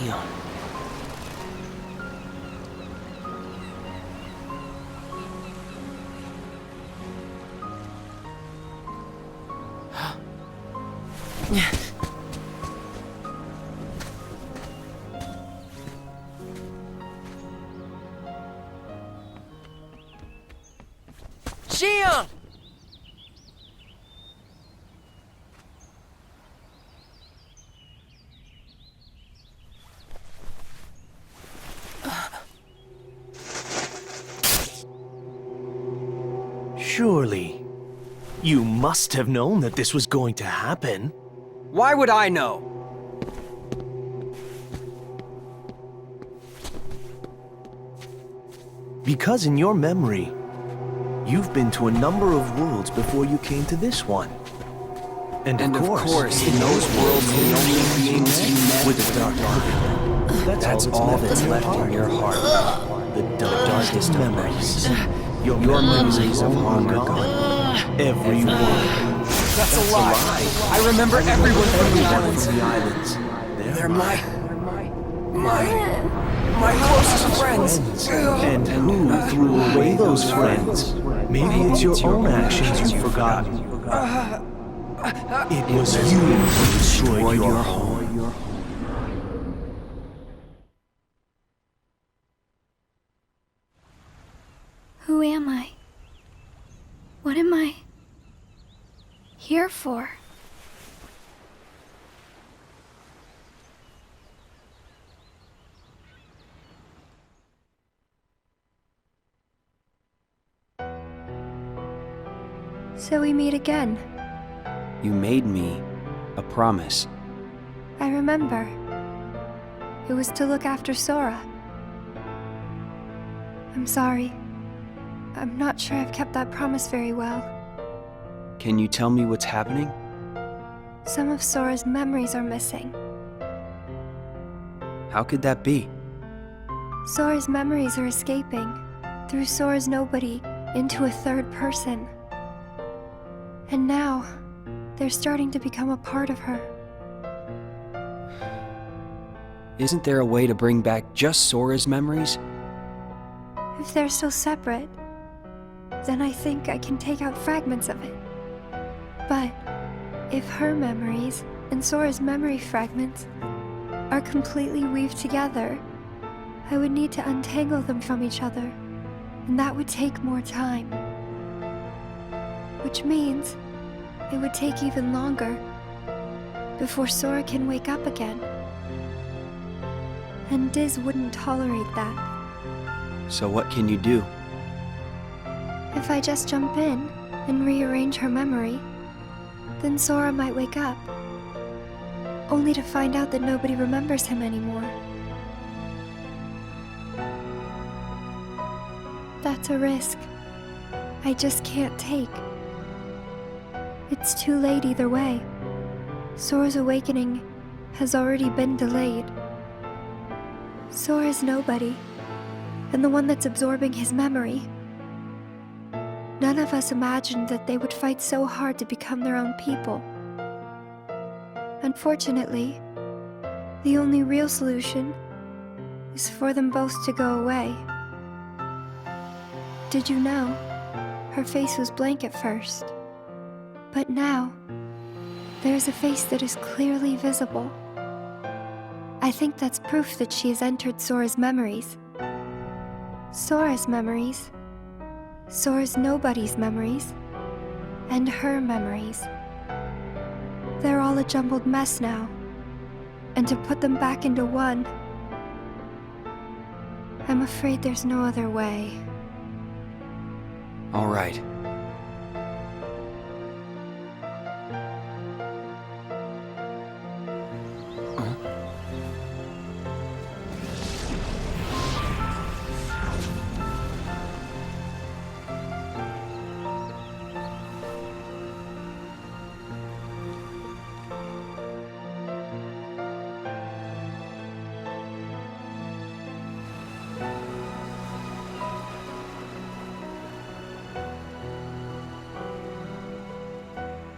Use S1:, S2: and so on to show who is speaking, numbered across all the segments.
S1: Xion. Xion! Surely, you must have known that this was going to happen.
S2: Why would I know?
S1: Because in your memory, you've been to a number of worlds before you came to this one. And of course, in those worlds, the only beings you met with the dark heart. That's all that's left in your heart. The darkest memories. Your memories of long gone. Everyone.
S2: That's a lie. I remember everyone from the islands. They're my closest friends.
S1: And who threw away those friends? Maybe it's your own actions you've forgotten. It was you who destroyed your home.
S3: Who am I? What am I here for? So we meet again.
S2: You made me a promise.
S3: I remember. It was to look after Sora. I'm sorry. I'm not sure I've kept that promise very well.
S2: Can you tell me what's happening?
S3: Some of Sora's memories are missing.
S2: How could that be?
S3: Sora's memories are escaping through Sora's nobody into a third person. And now, they're starting to become a part of her.
S2: Isn't there a way to bring back just Sora's memories?
S3: If they're still separate, then I think I can take out fragments of it. But if her memories and Sora's memory fragments are completely weaved together, I would need to untangle them from each other, and that would take more time. Which means it would take even longer before Sora can wake up again. And Diz wouldn't tolerate that.
S2: So what can you do?
S3: If I just jump in and rearrange her memory, then Sora might wake up, only to find out that nobody remembers him anymore. That's a risk I just can't take. It's too late either way. Sora's awakening has already been delayed. Sora's nobody, and the one that's absorbing his memory. None of us imagined that they would fight so hard to become their own people. Unfortunately, the only real solution is for them both to go away. Did you know? Her face was blank at first. But now, there's a face that is clearly visible. I think that's proof that she has entered Sora's memories. Sora's memories, Sora's nobody's memories, and her memories. They're all a jumbled mess now, and to put them back into one, I'm afraid there's no other way.
S2: All right.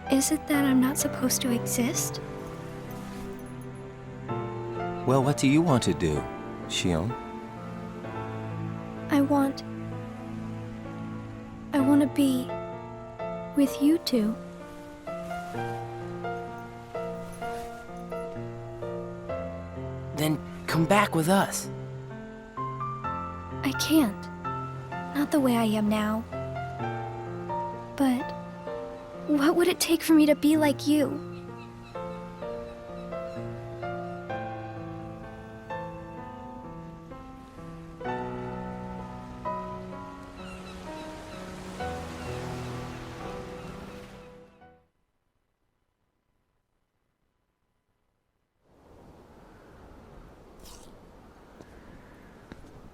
S3: Is it that I'm not supposed to exist?
S2: Well, what do you want to do, Xion?
S3: I want to be with you two.
S4: Then come back with us.
S3: I can't. Not the way I am now. But what would it take for me to be like you?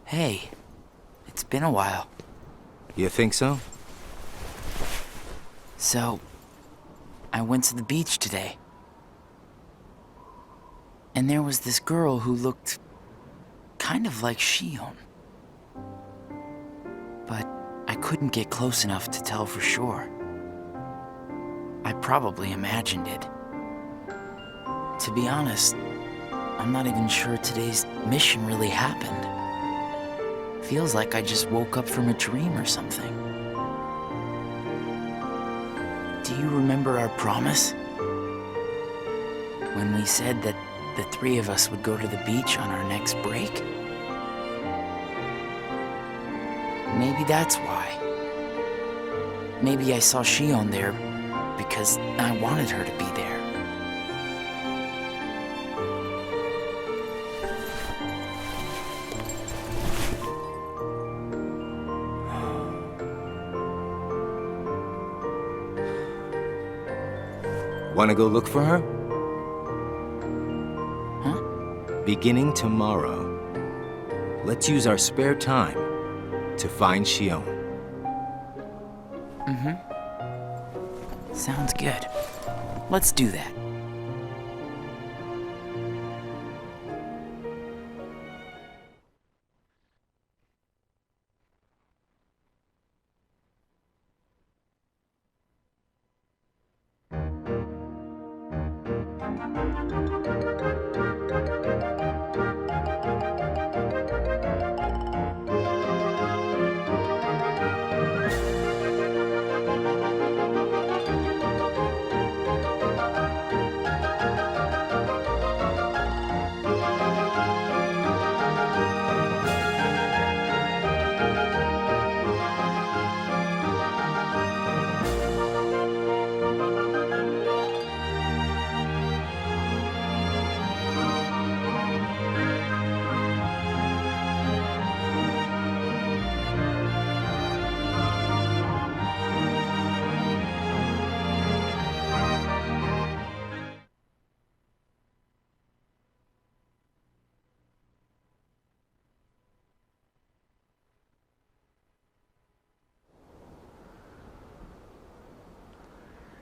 S4: Hey, it's been a while.
S2: You think so?
S4: So, I went to the beach today. And there was this girl who looked kind of like Xion. But I couldn't get close enough to tell for sure. I probably imagined it. To be honest, I'm not even sure today's mission really happened. Feels like I just woke up from a dream or something. Do you remember our promise? When we said that the three of us would go to the beach on our next break? Maybe that's why. Maybe I saw Xion there because I wanted her to be there.
S2: Want to go look for her?
S4: Huh?
S2: Beginning tomorrow, let's use our spare time to find Xion.
S4: Sounds good. Let's do that.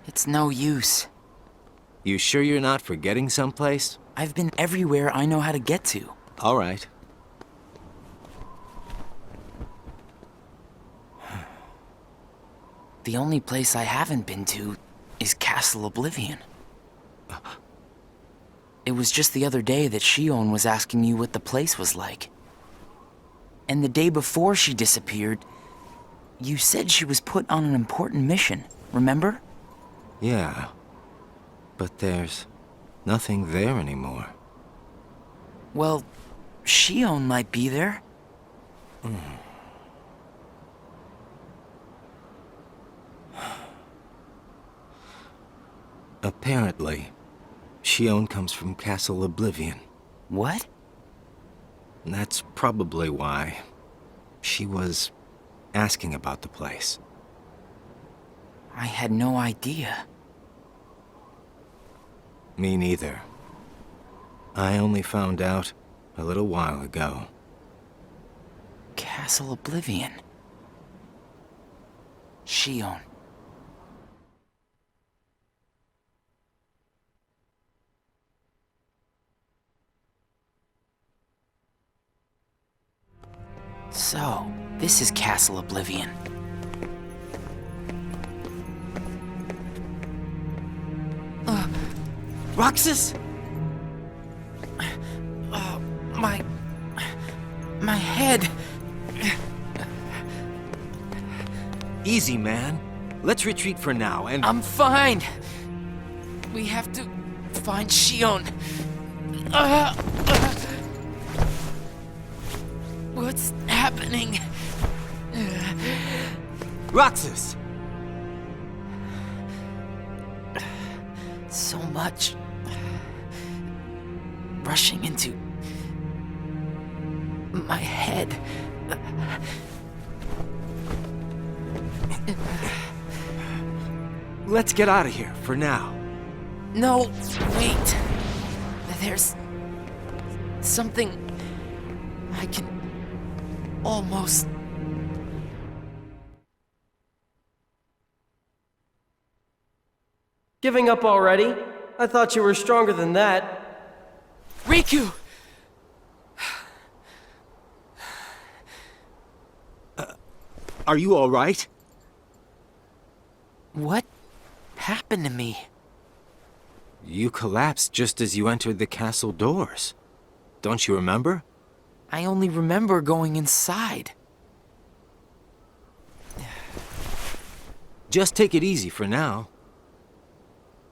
S4: It's no use.
S2: You sure you're not forgetting someplace?
S4: I've been everywhere I know how to get to.
S2: All right.
S4: The only place I haven't been to is Castle Oblivion. It was just the other day that Xion was asking you what the place was like. And the day before she disappeared, you said she was put on an important mission, remember?
S2: Yeah. But there's nothing there anymore.
S4: Well, Xion might be there.
S2: Apparently, Xion comes from Castle Oblivion.
S4: What?
S2: And that's probably why she was asking about the place.
S4: I had no idea.
S2: Me neither. I only found out a little while ago.
S4: Castle Oblivion. Xion. So, this is Castle Oblivion. Roxas? My head.
S2: Easy, man. Let's retreat for now, and...
S4: I'm fine. We have to find Xion. What's happening?
S2: Roxas!
S4: So much rushing into my head.
S2: Let's get out of here for now.
S4: No, wait. There's something I can almost...
S5: Giving up already? I thought you were stronger than that.
S4: Riku!
S2: Are you all right?
S4: What happened to me?
S2: You collapsed just as you entered the castle doors. Don't you remember?
S4: I only remember going inside.
S2: Just take it easy for now.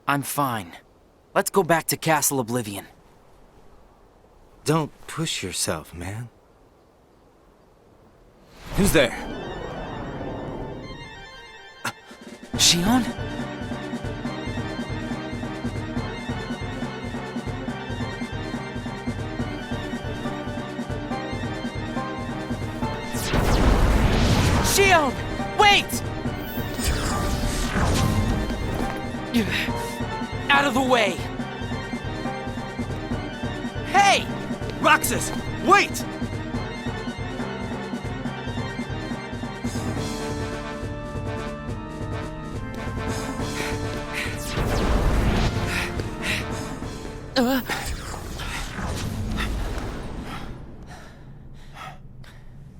S4: I'm fine. Let's go back to Castle Oblivion.
S2: Don't push yourself, man. Who's there?
S4: Xion? Xion! Wait! Out of the way! Hey!
S2: Roxas! Wait!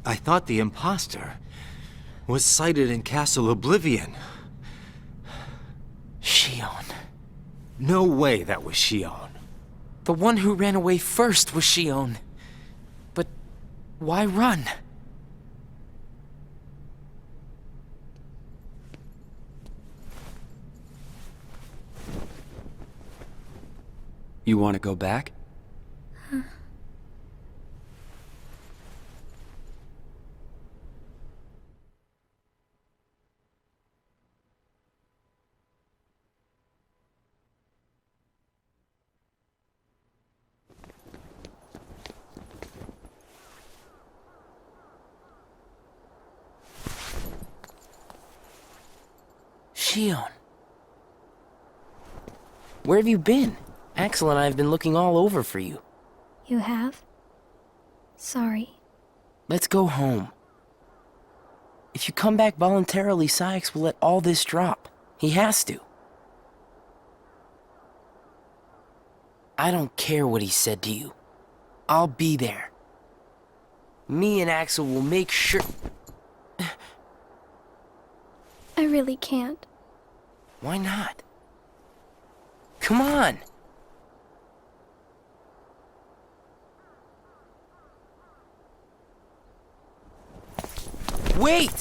S2: I thought the imposter was sighted in Castle Oblivion.
S4: Xion.
S2: No way that was Xion.
S4: The one who ran away first was Xion. But why run?
S6: You want to go back?
S4: Xion. Where have you been? Axel and I have been looking all over for you.
S3: You have? Sorry.
S4: Let's go home. If you come back voluntarily, Sykes will let all this drop. He has to. I don't care what he said to you. I'll be there. Me and Axel will make sure...
S3: I really can't.
S4: Why not? Come on! Wait!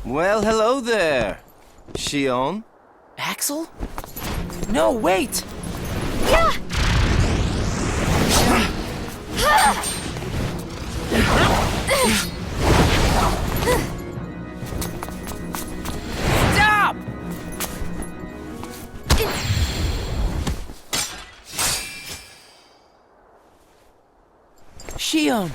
S2: Well, hello there, Xion.
S4: Axel? No, wait! Stop! Xion!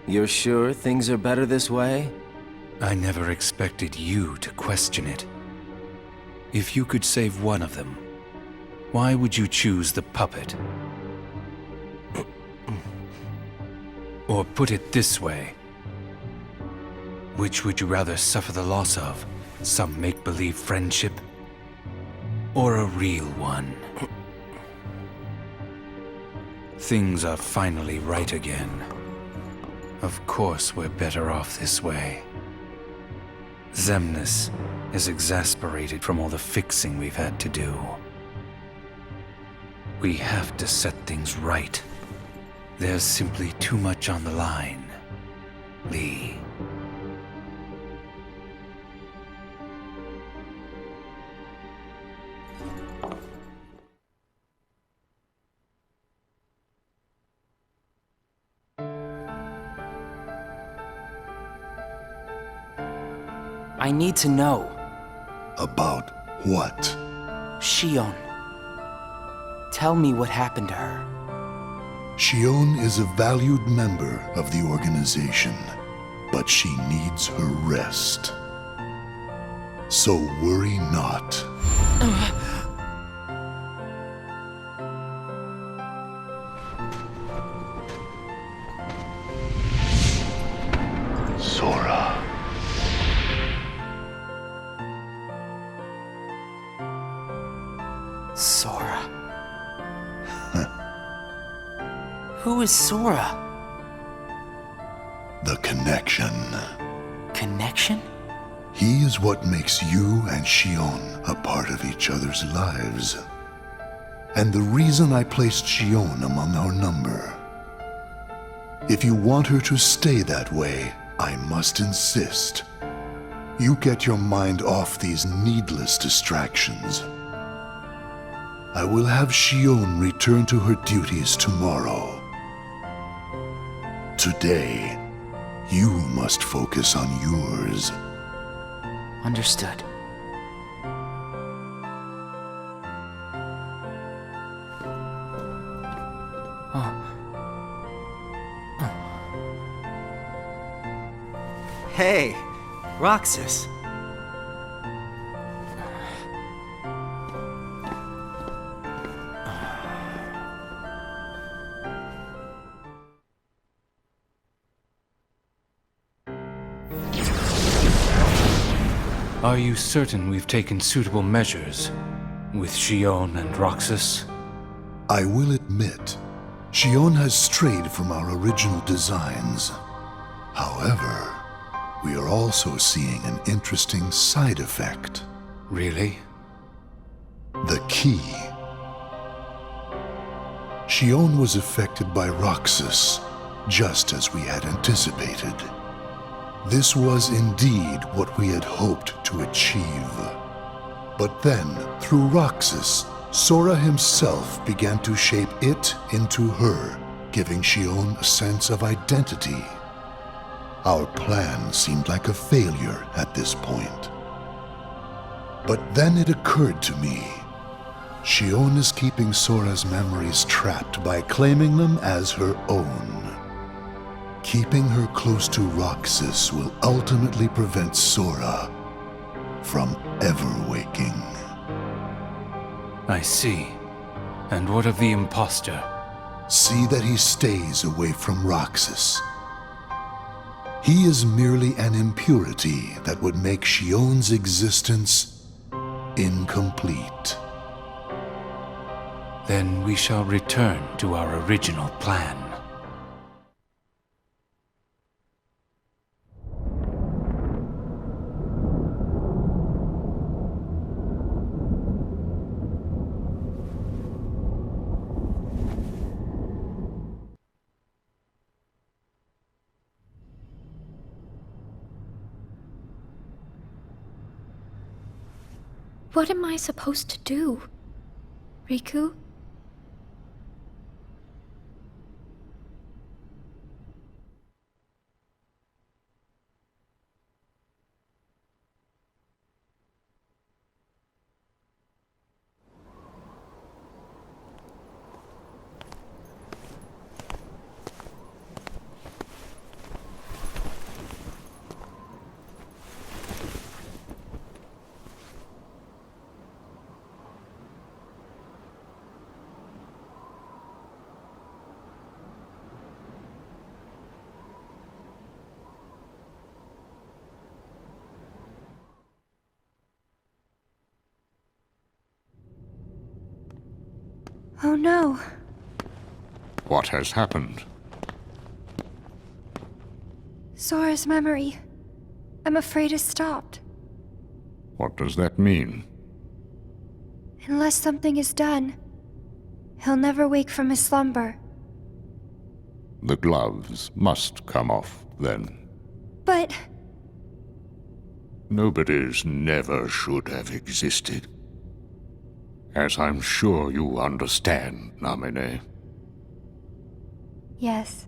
S2: You're sure things are better this way?
S7: I never expected you to question it. If you could save one of them, why would you choose the puppet? Or put it this way, which would you rather suffer the loss of? Some make-believe friendship? Or a real one? Things are finally right again. Of course we're better off this way. Xemnas is exasperated from all the fixing we've had to do. We have to set things right. There's simply too much on the line, Lee.
S4: I need to know.
S8: About what?
S4: Xion. Tell me what happened to her.
S8: Xion is a valued member of the organization, but she needs her rest. So worry not. Sora.
S4: Sora. Who is Sora?
S8: The connection.
S4: Connection?
S8: He is what makes you and Xion a part of each other's lives. And the reason I placed Xion among our number. If you want her to stay that way, I must insist. You get your mind off these needless distractions. I will have Xion return to her duties tomorrow. Today, you must focus on yours.
S4: Understood.
S2: Hey, Roxas.
S7: Are you certain we've taken suitable measures with Xion and Roxas?
S8: I will admit, Xion has strayed from our original designs. However, we are also seeing an interesting side effect.
S7: Really?
S8: The key. Xion was affected by Roxas, just as we had anticipated. This was indeed what we had hoped to achieve. But then, through Roxas, Sora himself began to shape it into her, giving Xion a sense of identity. Our plan seemed like a failure at this point. But then it occurred to me. Xion is keeping Sora's memories trapped by claiming them as her own. Keeping her close to Roxas will ultimately prevent Sora from ever waking.
S7: I see. And what of the imposter?
S8: See that he stays away from Roxas. He is merely an impurity that would make Xion's existence incomplete.
S7: Then we shall return to our original plan.
S3: What am I supposed to do, Riku? Oh no.
S9: What has happened?
S3: Sora's memory. I'm afraid it's stopped.
S9: What does that mean?
S3: Unless something is done, he'll never wake from his slumber.
S9: The gloves must come off, then.
S3: But...
S9: Nobody's never should have existed. As I'm sure you understand, Namine.
S3: yes.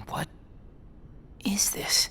S4: What is this?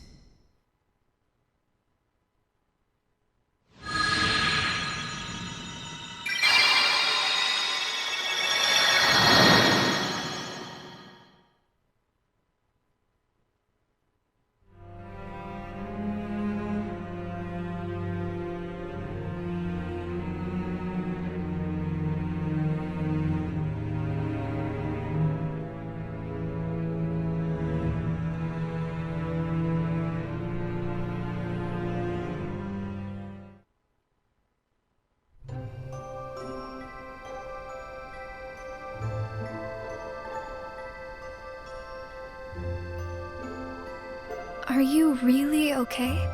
S3: Are you really okay?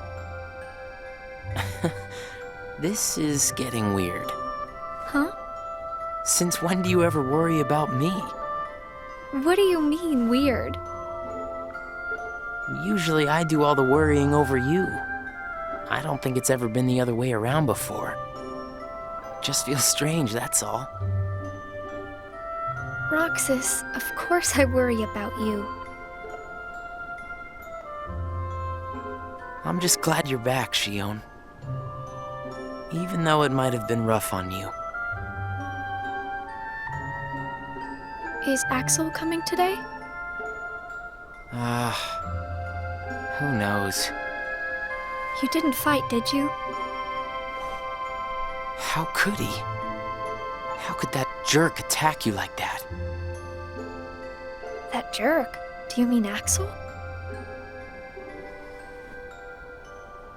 S4: This is getting weird.
S3: Huh?
S4: Since when do you ever worry about me?
S3: What do you mean, weird?
S4: Usually I do all the worrying over you. I don't think it's ever been the other way around before. Just feels strange, that's all.
S3: Roxas, of course I worry about you.
S4: I'm just glad you're back, Xion. Even though it might have been rough on you.
S3: Is Axel coming today?
S4: Who knows?
S3: You didn't fight, did you?
S4: How could he? How could that jerk attack you like that?
S3: That jerk? Do you mean Axel?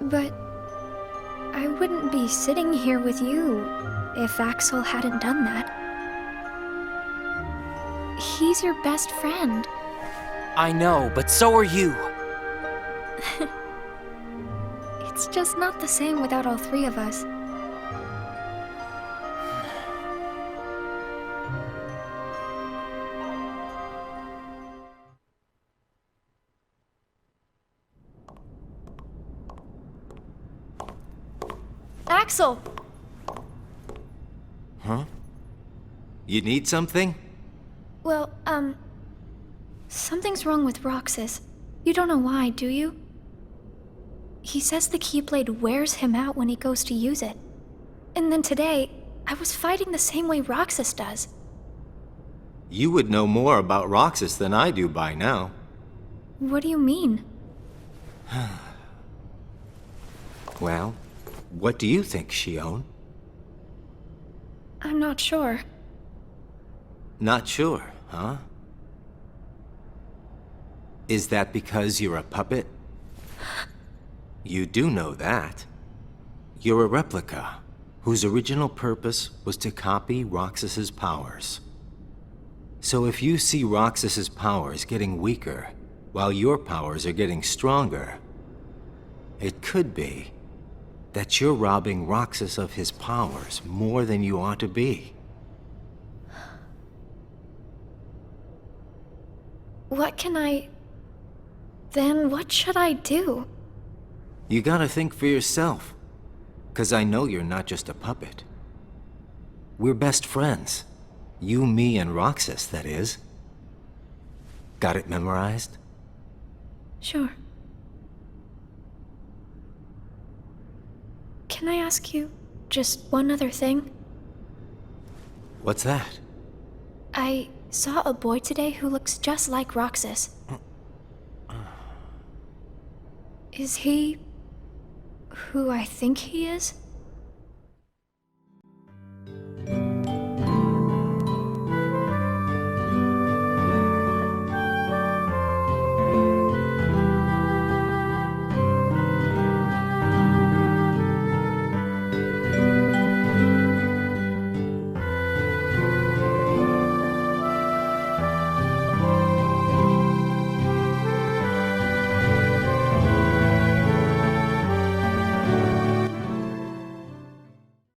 S3: But I wouldn't be sitting here with you if Axel hadn't done that. He's your best friend.
S4: I know, but so are you.
S3: It's just not the same without all three of us. Axel!
S2: Huh? You need something?
S3: Well, something's wrong with Roxas. You don't know why, do you? He says the Keyblade wears him out when he goes to use it. And then today, I was fighting the same way Roxas does.
S2: You would know more about Roxas than I do by now.
S3: What do you mean?
S2: Well, what do you think, Xion?
S3: I'm not sure.
S2: Not sure, huh? Is that because you're a puppet? You do know that. You're a replica, whose original purpose was to copy Roxas's powers. So if you see Roxas's powers getting weaker, while your powers are getting stronger, it could be that you're robbing Roxas of his powers more than you ought to be.
S3: Then what should I do?
S2: You gotta think for yourself. 'Cause I know you're not just a puppet. We're best friends. You, me, and Roxas, that is. Got it memorized?
S3: Sure. Can I ask you just one other thing?
S2: What's that?
S3: I saw a boy today who looks just like Roxas. Is he who I think he is?